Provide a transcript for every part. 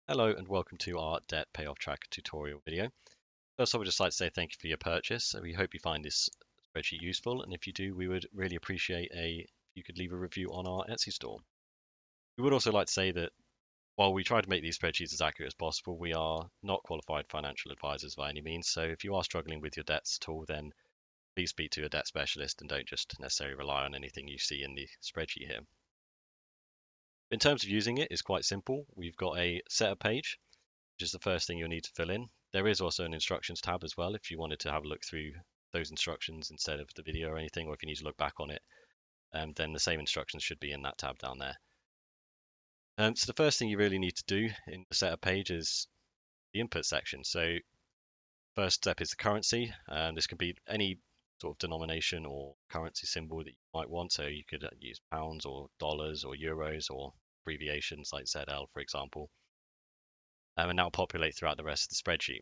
Hello and welcome to our debt payoff tracker tutorial video. First, I would just like to say thank you for your purchase. We hope you find this spreadsheet useful, and if you do, we would really appreciate if you could leave a review on our Etsy store. We would also like to say that while we try to make these spreadsheets as accurate as possible, we are not qualified financial advisors by any means. So if you are struggling with your debts at all, then please speak to a debt specialist and don't just necessarily rely on anything you see in the spreadsheet here. In terms of using it, it's quite simple. We've got a setup page, which is the first thing you'll need to fill in. There is also an instructions tab as well if you wanted to have a look through those instructions instead of the video or anything, or if you need to look back on it, then the same instructions should be in that tab down there. So the first thing you really need to do in the setup page is the input section. So first step is the currency. This can be any sort of denomination or currency symbol that you might want. So you could use pounds or dollars or euros or abbreviations like ZL, for example. And that will populate throughout the rest of the spreadsheet.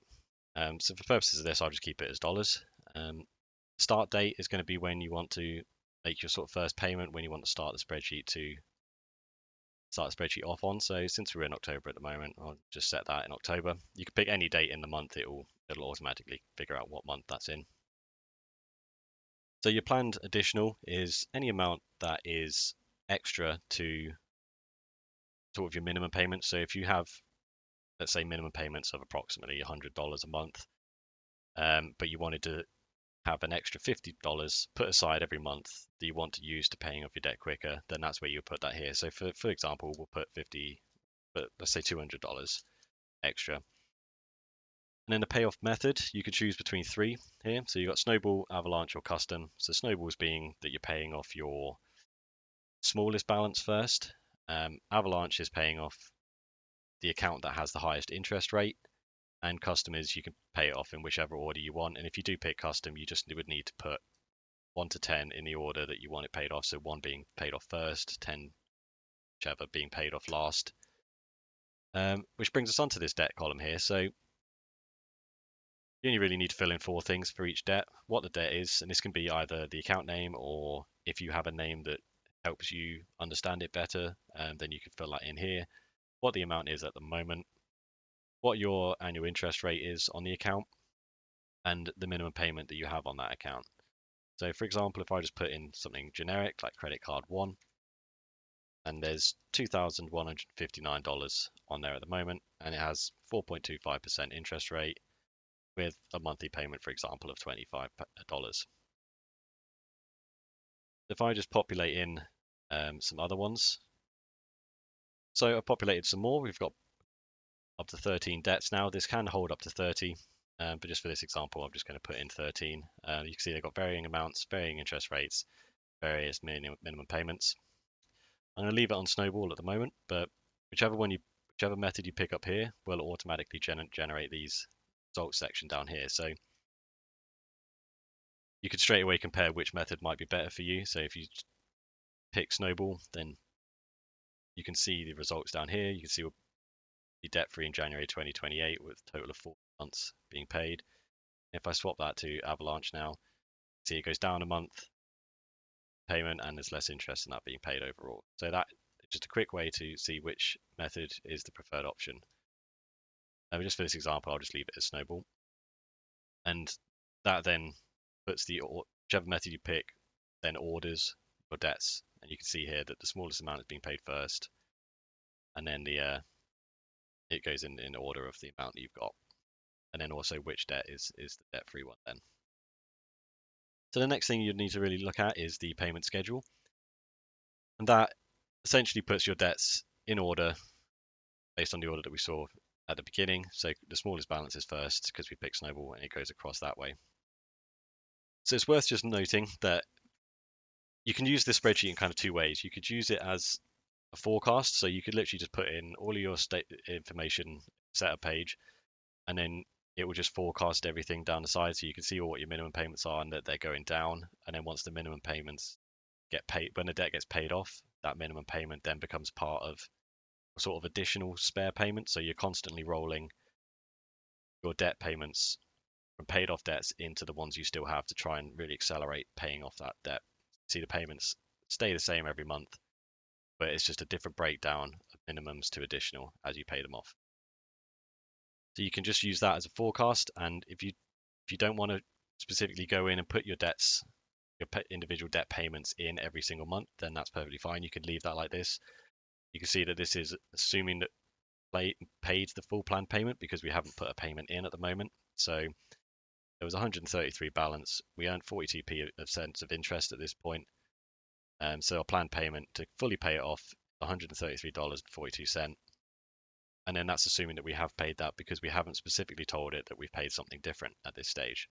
So for purposes of this, I'll just keep it as dollars. Start date is going to be when you want to make your sort of first payment, when you want to start the spreadsheet off on. So since we're in October at the moment, I'll just set that in October. You can pick any date in the month; it'll automatically figure out what month that's in. So your planned additional is any amount that is extra to sort of your minimum payment. So if you have, let's say, minimum payments of approximately $100 a month, but you wanted to have an extra $50 put aside every month that you want to use to paying off your debt quicker, then that's where you put that here. So for example, we'll put 50, but let's say $200 extra. And then the payoff method, you could choose between three here. So you've got snowball, avalanche, or custom. So snowballs being that you're paying off your smallest balance first. Avalanche is paying off the account that has the highest interest rate. And custom is you can pay it off in whichever order you want. And if you do pick custom, you just would need to put 1 to 10 in the order that you want it paid off. So 1 being paid off first, 10 whichever being paid off last. Which brings us onto this debt column here. So you only really need to fill in 4 things for each debt. What the debt is, and this can be either the account name, or if you have a name that helps you understand it better, then you can fill that in here. What the amount is at the moment, what your annual interest rate is on the account, and the minimum payment that you have on that account. So for example, if I just put in something generic like credit card 1, and there's $2,159 on there at the moment, and it has 4.25% interest rate with a monthly payment, for example, of $25. If I just populate in some other ones, so I've populated some more. We've got up to 13 debts now. This can hold up to 30, but just for this example, I'm just going to put in 13. You can see they've got varying amounts, varying interest rates, various minimum payments. I'm going to leave it on snowball at the moment, but whichever method you pick up here will automatically generate these results section down here. So you could straight away compare which method might be better for you. So if you pick snowball, then you can see the results down here. You can see we'll be debt free in January 2028 with a total of 4 months being paid. If I swap that to avalanche now, see it goes down a month payment and there's less interest in that being paid overall. So that is just a quick way to see which method is the preferred option. Just for this example, I'll just leave it as snowball. And that then puts whichever method you pick, then orders your debts. And you can see here that the smallest amount is being paid first, and then it goes in order of the amount that you've got, and then also which debt is the debt-free one then. So the next thing you need to really look at is the payment schedule, and that essentially puts your debts in order based on the order that we saw at the beginning. So the smallest balance is first because we picked snowball, and it goes across that way. So it's worth just noting that you can use this spreadsheet in kind of 2 ways. You could use it as a forecast, so you could literally just put in all of your state information, setup page, and then it will just forecast everything down the side, so you can see what your minimum payments are and that they're going down. And then once the minimum payments get paid, when the debt gets paid off, that minimum payment then becomes part of a sort of additional spare payment. So you're constantly rolling your debt payments from paid off debts into the ones you still have to try and really accelerate paying off that debt. See, the payments stay the same every month, but it's just a different breakdown of minimums to additional as you pay them off. So you can just use that as a forecast. And if you don't want to specifically go in and put your debts, your individual debt payments in every single month, then that's perfectly fine. You can leave that like this. You can see that this is assuming that paid the full planned payment because we haven't put a payment in at the moment. So there was 133 balance. We earned 42p of cents of interest at this point. So our planned payment to fully pay it off, $133.42. And then that's assuming that we have paid that because we haven't specifically told it that we've paid something different at this stage.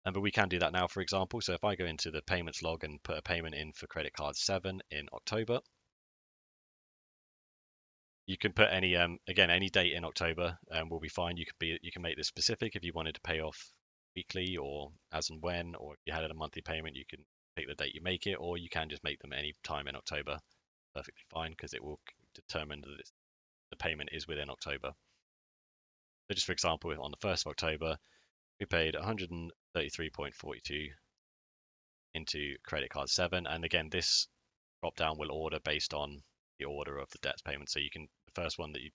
But we can do that now, for example. So if I go into the payments log and put a payment in for credit card 7 in October, you can put any again any date in October will be fine. You can make this specific if you wanted to pay off weekly or as and when, or if you had a monthly payment, you can pick the date you make it, or you can just make them any time in October. Perfectly fine because it will determine that the payment is within October. So just for example, on the 1st of October, we paid 133.42 into credit card 7, and again this drop down will order based on the order of the debts payment. So you can the first one that you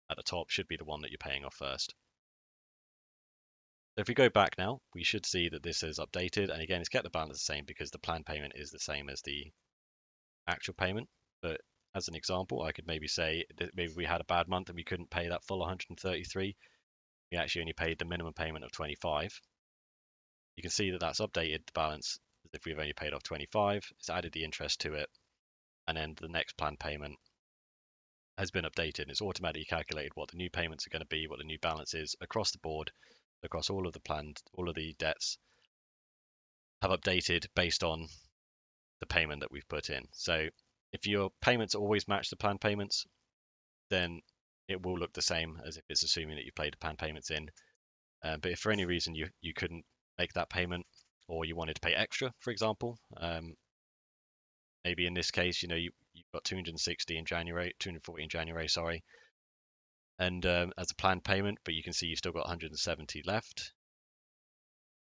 at the top should be the one that you're paying off first. So if we go back now, we should see that this is updated, and again it's kept the balance the same because the planned payment is the same as the actual payment. But as an example, I could maybe say that maybe we had a bad month and we couldn't pay that full 133. We actually only paid the minimum payment of 25. You can see that that's updated the balance as if we've only paid off 25. It's added the interest to it, and then the next planned payment has been updated. It's automatically calculated what the new payments are going to be, what the new balance is across the board, across all of the debts have updated based on the payment that we've put in. So if your payments always match the planned payments, then it will look the same as if it's assuming that you paid the planned payments in. But if for any reason you couldn't make that payment, or you wanted to pay extra, for example, maybe in this case, you've got 260 in January, 240 in January, sorry, and as a planned payment, but you can see you still got 170 left.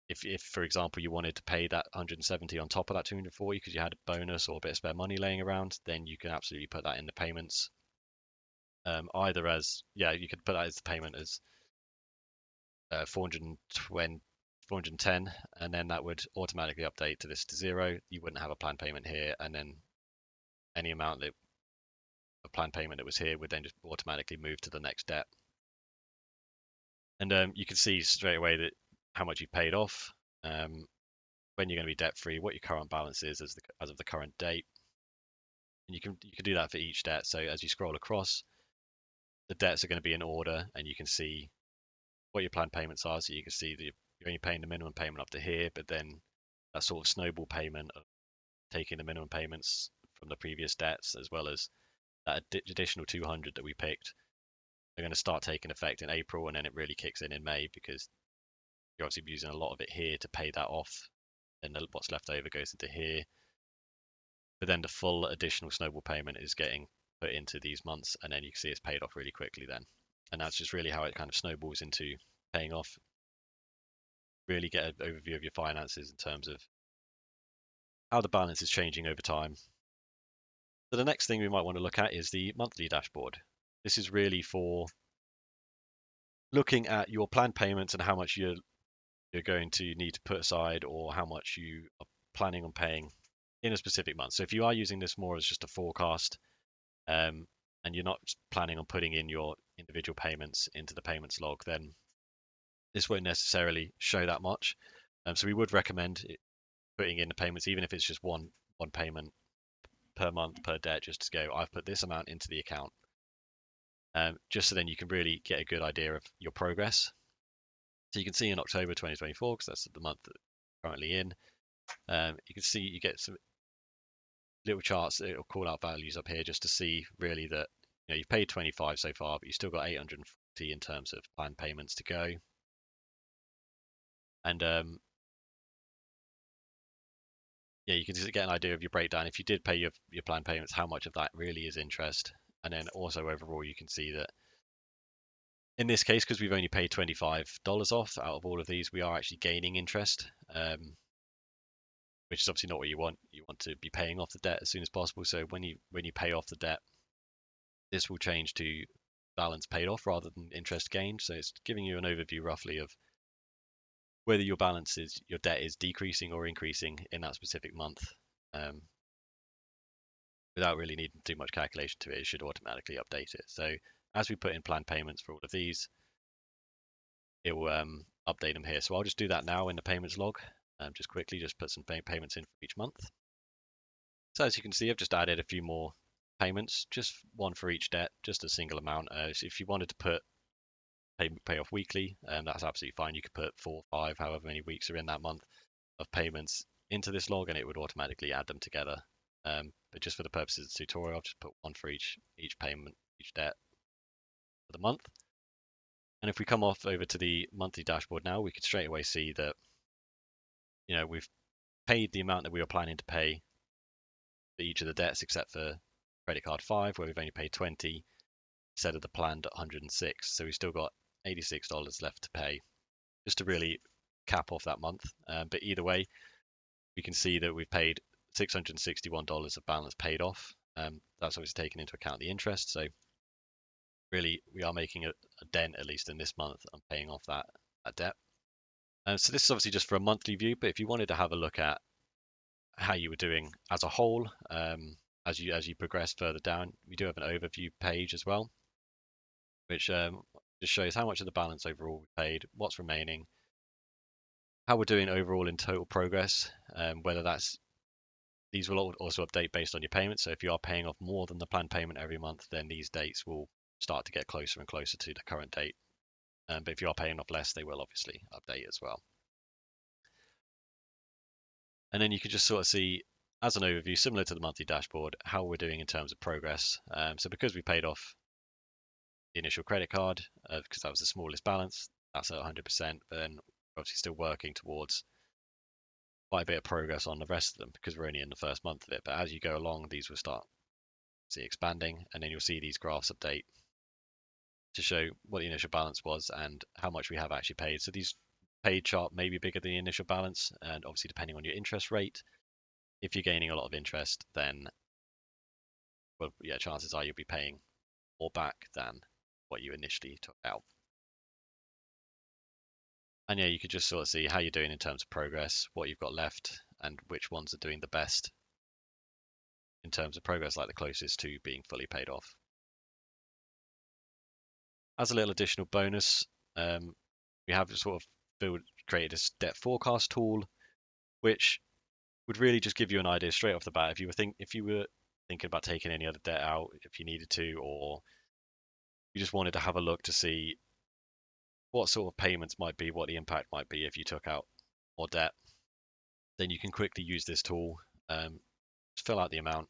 If for example you wanted to pay that 170 on top of that 240 because you had a bonus or a bit of spare money laying around, then you can absolutely put that in the payments. Either as you could put that as the payment as 420, 410, and then that would automatically update to this to 0. You wouldn't have a planned payment here, and then any amount that a planned payment that was here would then just automatically move to the next debt. And you can see straight away that how much you paid off, when you're going to be debt free, what your current balance is as of the current date. And you can do that for each debt. So as you scroll across, the debts are going to be in order, and you can see what your planned payments are. So you can see that you're only paying the minimum payment up to here, but then that sort of snowball payment of taking the minimum payments from the previous debts, as well as that additional 200 that we picked, are going to start taking effect in April, and then it really kicks in May because you're obviously using a lot of it here to pay that off, and what's left over goes into here. But then the full additional snowball payment is getting put into these months, and then you can see it's paid off really quickly then. And that's just really how it kind of snowballs into paying off. Really get an overview of your finances in terms of how the balance is changing over time. So the next thing we might want to look at is the monthly dashboard. This is really for looking at your planned payments and how much you're going to need to put aside, or how much you are planning on paying in a specific month. So if you are using this more as just a forecast, and you're not planning on putting in your individual payments into the payments log, then this won't necessarily show that much. So we would recommend putting in the payments, even if it's just one payment per month per debt, just to go, I've put this amount into the account, just so then you can really get a good idea of your progress. So you can see in October 2024, because that's the month that we're currently in, you can see you get some little charts that will call out values up here just to see really that you've paid 25 so far, but you've still got 840 in terms of planned payments to go. And you can just get an idea of your breakdown. If you did pay your planned payments, how much of that really is interest. And then also overall, you can see that in this case, because we've only paid $25 off out of all of these, we are actually gaining interest, which is obviously not what you want. You want to be paying off the debt as soon as possible. So when you pay off the debt, this will change to balance paid off rather than interest gained. So it's giving you an overview roughly of whether your balance is, your debt is decreasing or increasing in that specific month. Um, Without really needing too much calculation to it, it should automatically update it. So as we put in planned payments for all of these, it will update them here. So I'll just do that now in the payments log. Just quickly, just put some payments in for each month. So as you can see, I've just added a few more payments, just one for each debt, just a single amount. So if you wanted to put pay off weekly, that's absolutely fine. You could put 4, 5, however many weeks are in that month of payments into this log, and it would automatically add them together. But just for the purposes of the tutorial, I've just put one for each payment, each debt for the month. And if we come off over to the monthly dashboard now, we could straight away see that, we've paid the amount that we were planning to pay for each of the debts, except for credit card 5, where we've only paid 20 instead of the planned 106. So we've still got $86 left to pay, just to really cap off that month. But either way, we can see that we've paid $661 of balance paid off. That's obviously taken into account the interest. So really, we are making a dent, at least in this month, on paying off that debt. So this is obviously just for a monthly view, but if you wanted to have a look at how you were doing as a whole, as you progress further down, we do have an overview page as well, which just shows how much of the balance overall we paid, what's remaining, how we're doing overall in total progress, whether that's these will also update based on your payments. So if you are paying off more than the planned payment every month, then these dates will start to get closer and closer to the current date. But if you are paying off less, they will obviously update as well. And then you can just sort of see, as an overview, similar to the monthly dashboard, how we're doing in terms of progress. So because we paid off the initial credit card, because that was the smallest balance, that's at 100%, but then we're obviously still working towards quite a bit of progress on the rest of them because we're only in the first month of it. But as you go along, these will start expanding, and then you'll see these graphs update to show what the initial balance was and how much we have actually paid. So these paid chart may be bigger than the initial balance, and obviously depending on your interest rate, if you're gaining a lot of interest, then chances are you'll be paying more back than what you initially took out. And yeah, you could just sort of see how you're doing in terms of progress, what you've got left, and which ones are doing the best in terms of progress, like the closest to being fully paid off. As a little additional bonus, we have sort of created a debt forecast tool, which would really just give you an idea straight off the bat if you were thinking about taking any other debt out if you needed to, or you just wanted to have a look to see what sort of payments might be, what the impact might be if you took out more debt. Then you can quickly use this tool, fill out the amount,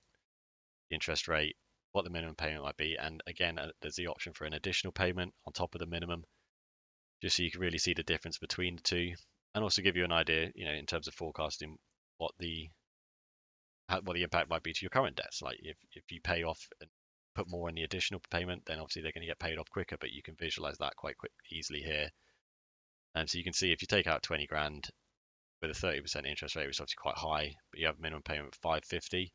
the interest rate, what the minimum payment might be, and again, there's the option for an additional payment on top of the minimum, just so you can really see the difference between the two, and also give you an idea, in terms of forecasting what the impact might be to your current debts. Like if you pay off and put more in the additional payment, then obviously they're going to get paid off quicker, but you can visualize that quite easily here. And so you can see if you take out 20 grand with a 30% interest rate, which is obviously quite high, but you have a minimum payment of 550.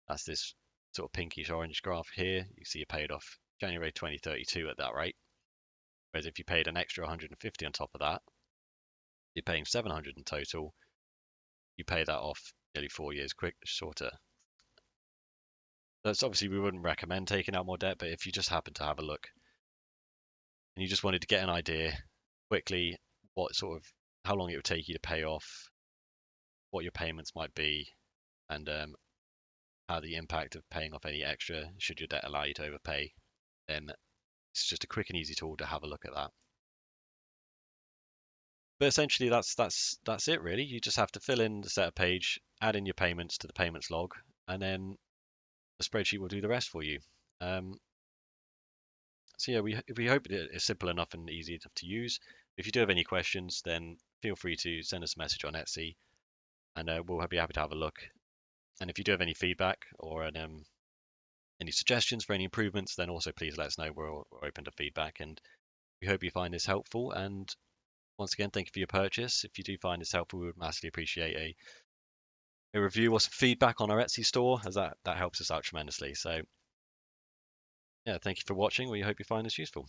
That's this sort of pinkish orange graph here. You see you paid off January 2032 at that rate. Whereas if you paid an extra 150 on top of that, you're paying 700 in total. You pay that off nearly 4 years shorter. That's obviously, we wouldn't recommend taking out more debt, but if you just happen to have a look and you just wanted to get an idea quickly how long it would take you to pay off, what your payments might be, and how the impact of paying off any extra, should your debt allow you to overpay, then it's just a quick and easy tool to have a look at that. But essentially, that's it really. You just have to fill in the setup page, add in your payments to the payments log, and then the spreadsheet will do the rest for you. So yeah, we hope it's simple enough and easy enough to use. If you do have any questions, then feel free to send us a message on Etsy, and we'll be happy to have a look. And if you do have any feedback or any suggestions for any improvements, then also please let us know. We're open to feedback, and we hope you find this helpful. And once again, thank you for your purchase. If you do find this helpful, we would massively appreciate a review or some feedback on our Etsy store, as that helps us out tremendously. So Yeah, thank you for watching. We hope you find this useful.